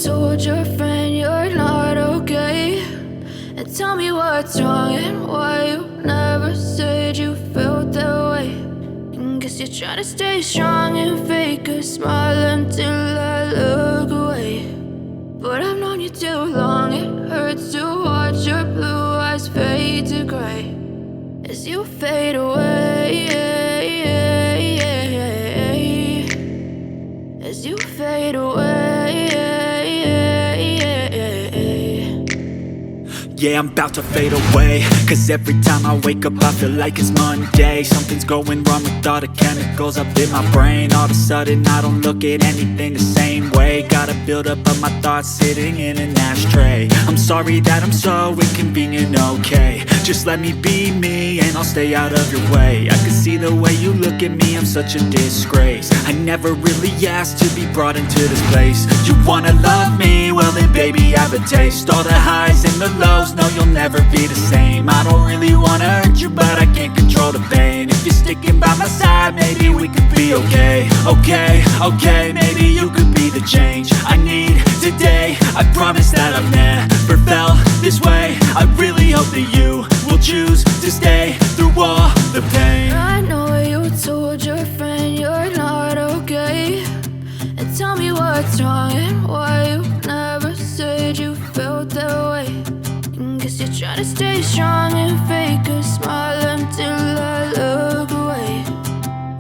told your friend you're not okay, and tell me what's wrong and why you never said you felt that way. And guess you're trying to stay strong and fake a smile until I look away. But I've known you too long, it hurts to watch your blue eyes fade to gray as you fade away, as you fade away. Yeah, I'm about to fade away, cause every time I wake up I feel like it's Monday. Something's going wrong with all the chemicals up in my brain. All of a sudden I don't look at anything the same way. Gotta build up of my thoughts sitting in an ashtray. I'm sorry that I'm so inconvenient, okay. Just let me be me and I'll stay out of your way. I can see the way you look at me, I'm such a disgrace. I never really asked to be brought into this place. You wanna love me? Well then baby I have a taste. All the highs and the lows, no you'll never be the same. I don't really wanna hurt you but I can't control the pain. If you're sticking by my side maybe we could be okay. Okay, maybe you could be the change I need today. I promise that I've never felt this way. I really hope that you will choose to stay through all the pain. I know you told your friend you're not okay, and tell me what's wrong and why you never said you felt that way. And guess you're trying to stay strong and fake a smile until I look away.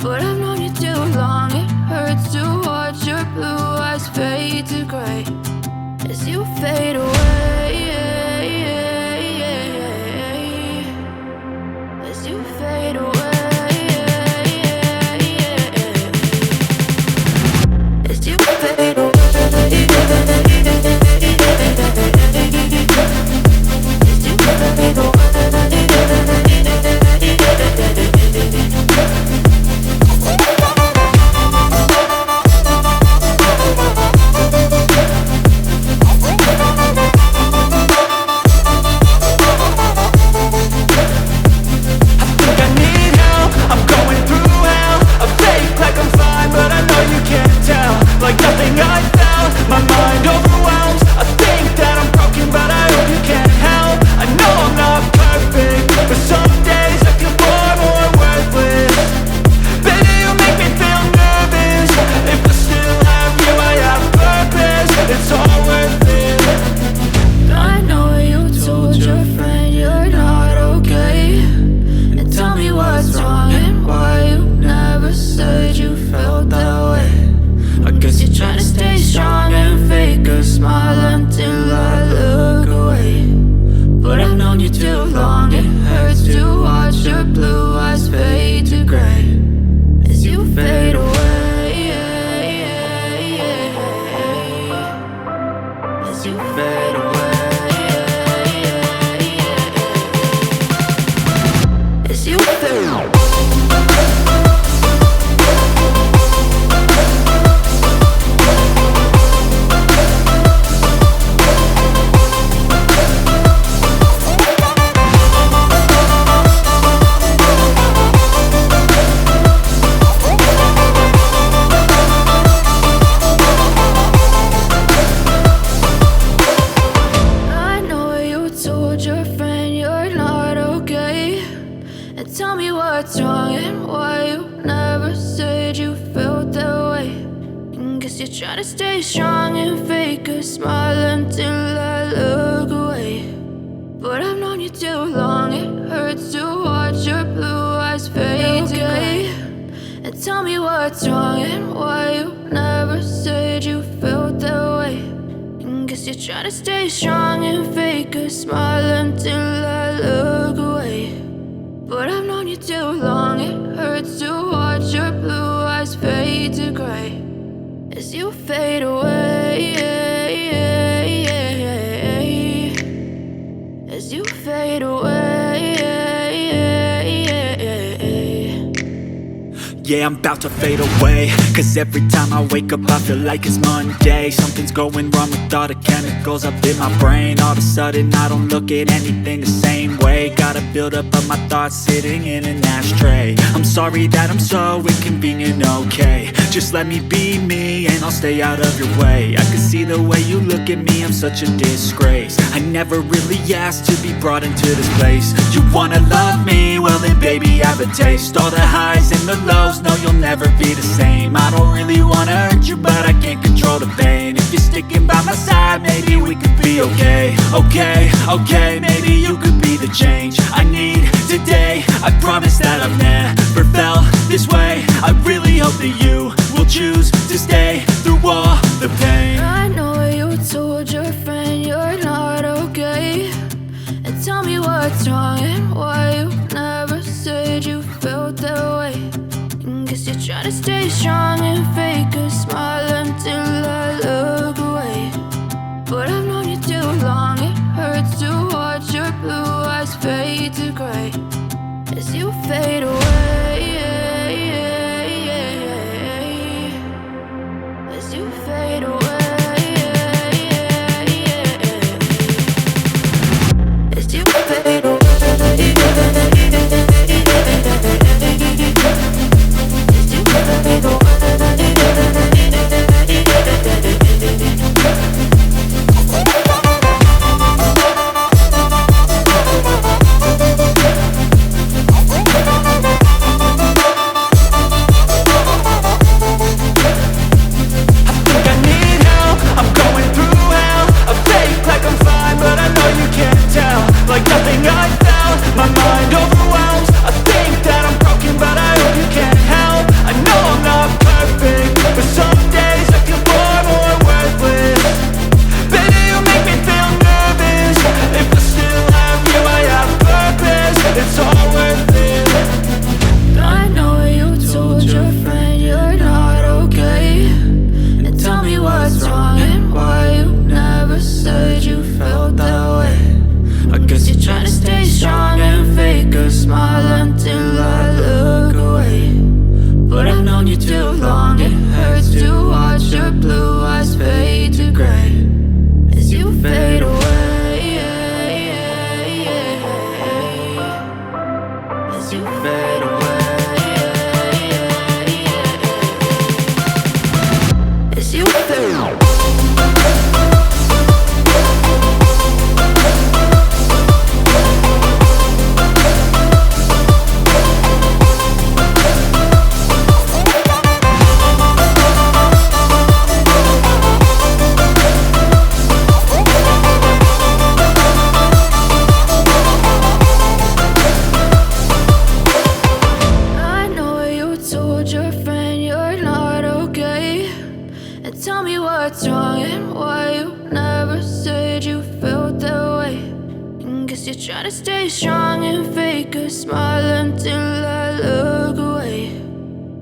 But I've known you too long, it hurts to watch your blue eyes fade to gray as you fade away, as you fade away, as you fade away. Tell me what's wrong and why you never said you felt that way. And guess you're trying to stay strong and fake a smile until I look away. But I've known you too long, it hurts to watch your blue eyes fade to gray. And tell me what's wrong and why you never said you felt that way. And guess you're trying to stay strong and fake a smile until I look away. But I've known you too long, it hurts to watch your blue eyes fade to gray as you fade away, as you fade away. Yeah, I'm about to fade away, cause every time I wake up I feel like it's Monday. Something's going wrong with all the chemicals up in my brain. All of a sudden I don't look at anything the same way. Got a buildup of my thoughts sitting in an ashtray. I'm sorry that I'm so inconvenient, okay. Just let me be me and I'll stay out of your way. I can see the way you look at me, I'm such a disgrace. I never really asked to be brought into this place. You wanna love me? Well then baby I have a taste. All the highs and the lows, no you'll never be the same. I don't really wanna hurt you but I can't control the pain. If you're sticking by my side maybe we could be okay. Okay, maybe you could be the change I need today. I promise that I've never felt this way. I really hope that you will choose to stay through all the pain. I know you told your friend you're not okay, and tell me what's wrong and why you never said you felt that way. And guess you're trying to stay strong and fake a smile until I look away. But I've known you too long, it hurts to watch your blue eyes fade to gray as you fade away. As you fade away. As you fade away. As you fade away. Like nothing I felt, my mind overwhelms. I think that I'm broken, but I hope you can't help. I know I'm not perfect, but some days I feel far more worthless. Baby, you make me feel nervous. If I still have you, I have purpose. It's all worth it. I know you told your friend you're not okay, and tell me what's wrong and why you never said you felt that way. I guess you're trying to stay strong and fake a smile until I look away. But I've known you too long, it hurts to watch your blue eyes fade to gray as you fade away. As you fade away. As you fade away. Tell me what's wrong and why you never said you felt that way. And guess you're trying to stay strong and fake a smile until I look away.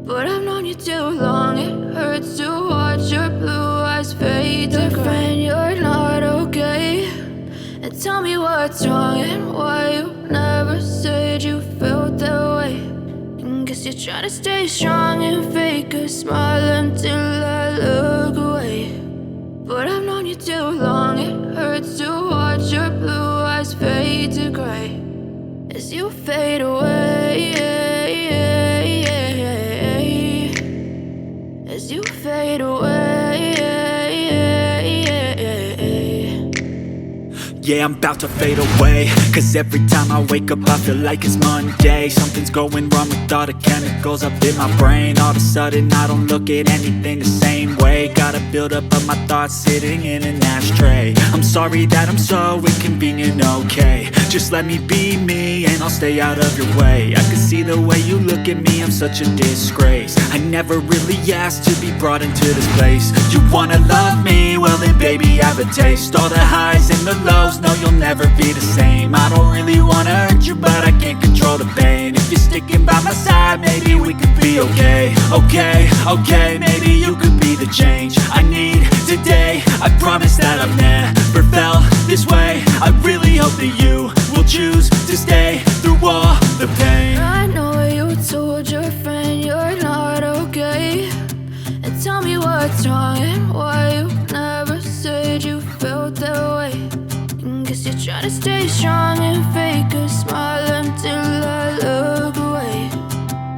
But I've known you too long, it hurts to watch your blue eyes fade to gray. Friend, you're not okay, and tell me what's wrong and why you never said you felt that way. And guess you're trying to stay strong and fake a smile until I look away. But I've known you too long, it hurts to watch your blue eyes fade to gray as you fade away. As you fade away. Yeah, I'm about to fade away, cause every time I wake up I feel like it's Monday. Something's going wrong with all the chemicals up in my brain. All of a sudden I don't look at anything the same way. Got a buildup of my thoughts sitting in an ashtray. I'm sorry that I'm so inconvenient, okay. Just let me be me and I'll stay out of your way. I can see the way you look at me, I'm such a disgrace. I never really asked to be brought into this place. You wanna love me? Well then baby I have a taste. All the highs and the lows, no you'll never be the same. I don't really wanna hurt you but I can't control the pain. If you're sticking by my side maybe we could be okay. Okay, maybe you could be the change I need today. I promise that I've never felt this way. I really hope that you will choose to stay through all the pain. I know you told your friend you're not stay strong and fake a smile until I look away.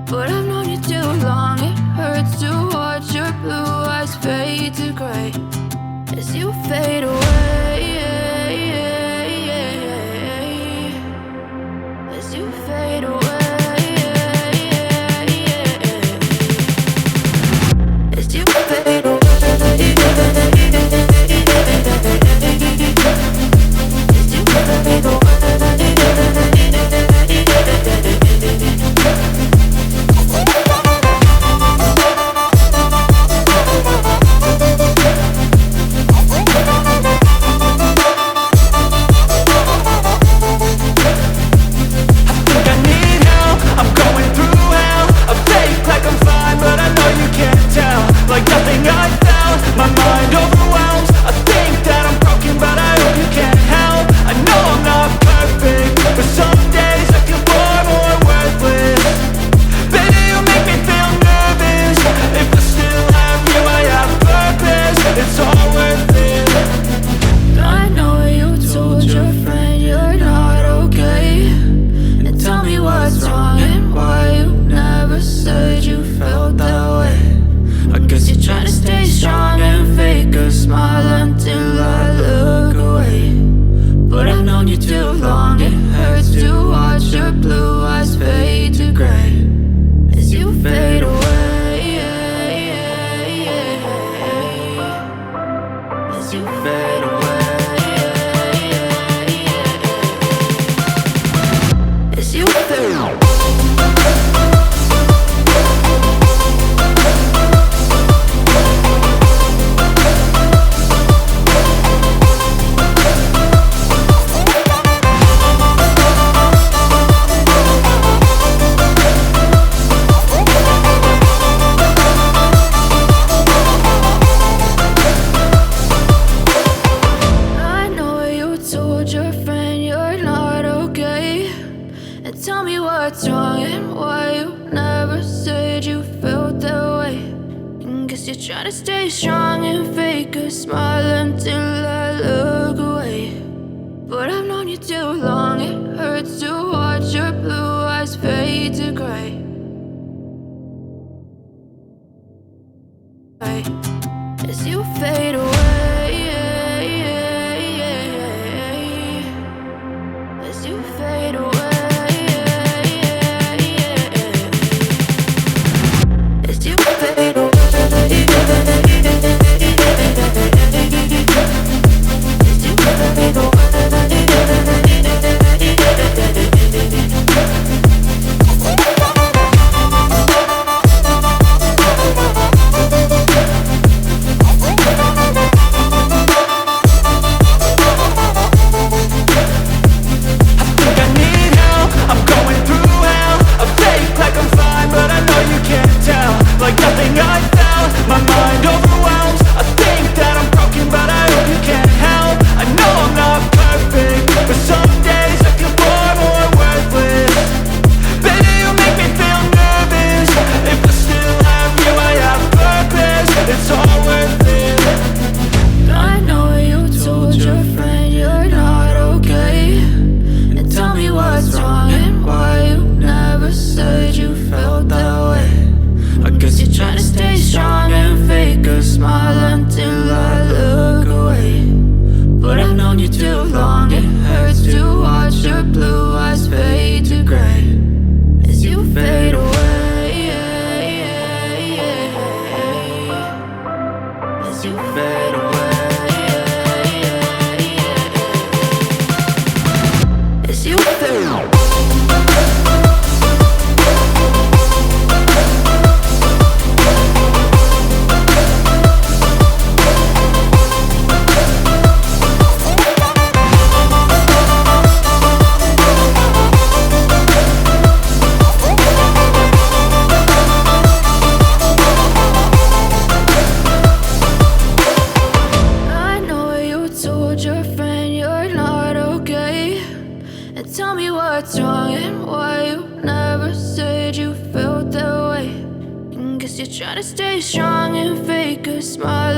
But I've known you too long, it hurts to watch your blue eyes fade to gray as you fade away. As you fade away. As you fade away. Trying to stay strong and fake a smile until I look away. But I've known you too long, it hurts to watch your blue eyes fade to gray. As you fade away. As you fade away. As you fade away. Try to stay strong and fake a smile